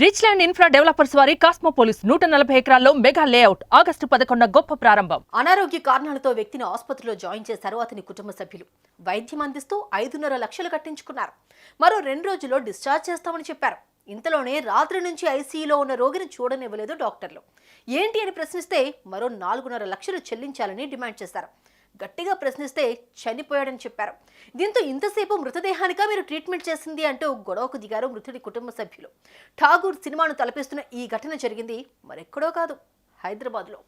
Rich land infra developers వారి కాస్మోపోలిస్ 140 ఎకరాల్లో mega layout August 11 గొప్ప ప్రారంభం. అనారోగ్య కారణాలతో వ్యక్తిని ఆసుపత్రిలో జాయిన్ చేశారు అతని కుటుంబ సభ్యులు. వైద్యం అందిస్తూ 5.5 లక్షలు కట్టించుకున్నారు. మరో 2 రోజుల్లో డిశ్చార్జ్ చేస్తామని చెప్పారు. ఇంతలోనే రాత్రి నుంచి ఐసీయూలో ఉన్న రోగిని చూడనివ్వలేదు డాక్టర్లు. ఏంటి అని ప్రశ్నిస్తే మరో 4.5 లక్షలు చెల్లించాలని డిమాండ్ చేశారు. గట్టిగా ప్రశ్నిస్తే చనిపోయాడని చెప్పారు. దీంతో ఇంతసేపు మృతదేహానికా మీరు ట్రీట్మెంట్ చేసింది అంటూ గొడవకు దిగారు మృతుడి కుటుంబ సభ్యులు. ఠాగూర్ సినిమాను తలపిస్తున్న ఈ ఘటన జరిగింది మరెక్కడో కాదు, హైదరాబాద్లో.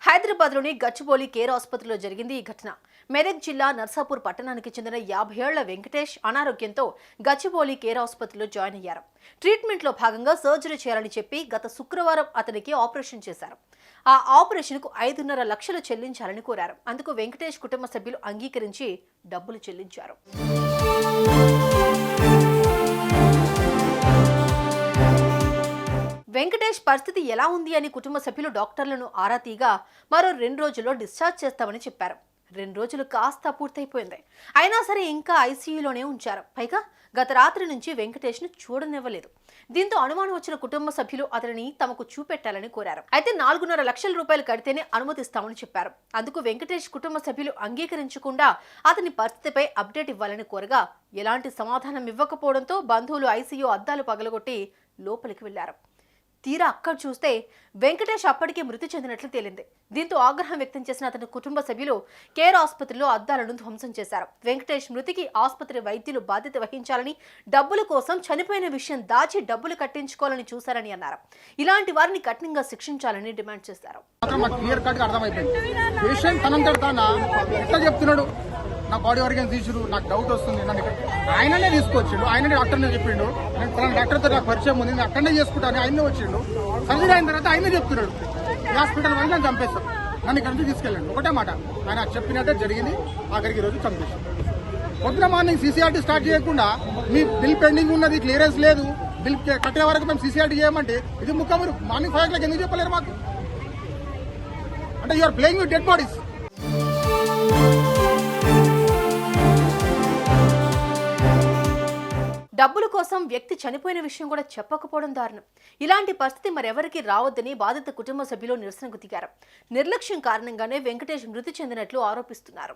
హైదరాబాద్లోని గచ్చిబౌలి కేర్ ఆసుపత్రిలో జరిగింది ఈ ఘటన. మెదక్ జిల్లా నర్సాపూర్ పట్టణానికి చెందిన 50 ఏళ్ల వెంకటేష్ అనారోగ్యంతో గచ్చిబౌలి కేర్ ఆసుపత్రిలో జాయిన్ అయ్యారు. ట్రీట్మెంట్లో భాగంగా సర్జరీ చేయాలని చెప్పి గత శుక్రవారం అతనికి ఆపరేషన్ చేశారు. ఆ ఆపరేషన్కు 5.5 లక్షలు చెల్లించాలని కోరారు. అందుకు వెంకటేష్ కుటుంబ సభ్యులు అంగీకరించి డబ్బులు చెల్లించారు. వెంకటేష్ పరిస్థితి ఎలా ఉంది అని కుటుంబ సభ్యులు డాక్టర్లను ఆరా తీగా మరో 2 రోజుల్లో డిశ్చార్జ్ చేస్తామని చెప్పారు. 2 రోజులు కాస్త పూర్తయిపోయింది. అయినా సరే ఇంకా ఐసీయూలోనే ఉంచారు. పైగా గత రాత్రి నుంచి వెంకటేష్ను చూడనివ్వలేదు. దీంతో అనుమానం వచ్చిన కుటుంబ సభ్యులు అతనిని తమకు చూపెట్టాలని కోరారు. అయితే 4.5 లక్షల రూపాయలు కడితేనే అనుమతిస్తామని చెప్పారు. అందుకు వెంకటేష్ కుటుంబ సభ్యులు అంగీకరించకుండా అతని పరిస్థితిపై అప్డేట్ ఇవ్వాలని కోరగా ఎలాంటి సమాధానం ఇవ్వకపోవడంతో బంధువులు ఐసీయూ అద్దాలు పగలగొట్టి లోపలికి వెళ్లారు. తీరా అక్కడ చూస్తే వెంకటేష్ అప్పటికే మృతి చెందినట్లు తేలింది. దీంతో ఆగ్రహం వ్యక్తం చేసిన అతని కుటుంబ సభ్యులు కేర్ ఆసుపత్రిలో అద్దాలను ధ్వంసం చేశారు. వెంకటేష్ మృతికి ఆసుపత్రి వైద్యులు బాధ్యత వహించాలని, డబ్బుల కోసం చనిపోయిన విషయం దాచి డబ్బులు కట్టించుకోవాలని చూశారని అన్నారు. ఇలాంటి వారిని కఠినంగా శిక్షించాలని డిమాండ్ చేశారు. నా బాడీ ఆర్గన్స్ తీసుడు, నాకు డౌట్ వస్తుంది. నన్ను ఆయననే తీసుకొచ్చిండు, ఆయననే డాక్టర్నే చెప్పిండు. నేను డాక్టర్తో నాకు పరిచయం ఉంది, నేను అక్కడనే చేసుకుంటాను. ఆయనే వచ్చిండు. సర్జరీ అయిన తర్వాత ఆయనే చెప్తున్నాడు ఈ హాస్పిటల్ వల్ల నన్ను చంపేస్తాను, నన్ను ఇక్కడి నుంచి తీసుకెళ్ళండి. ఒకటే మాట, ఆయన చెప్పినట్టే జరిగింది. ఆఖరికి ఈ రోజు చంపేస్తాం. పొద్దున మార్నింగ్ సీసీఆర్టీ స్టార్ట్ చేయకుండా మీ బిల్ పెండింగ్ ఉన్నది, క్లియరెన్స్ లేదు, బిల్ కట్టే వరకు మేము సీసీఆర్టీ చేయమంటే ఇది ముఖ్యమంత్రి మార్నింగ్ 5 o'clock ఎందుకు చెప్పలేరు మాకు? అంటే you're playing with dead bodies. డబ్బుల కోసం వ్యక్తి చనిపోయిన విషయం కూడా చెప్పకపోవడం దారుణం. ఇలాంటి పరిస్థితి మరెవరికి రావద్దని బాధిత కుటుంబ సభ్యులు నిరసనకు దిగారు. నిర్లక్ష్యం కారణంగానే వెంకటేష్ మృతి చెందినట్లు ఆరోపిస్తున్నారు.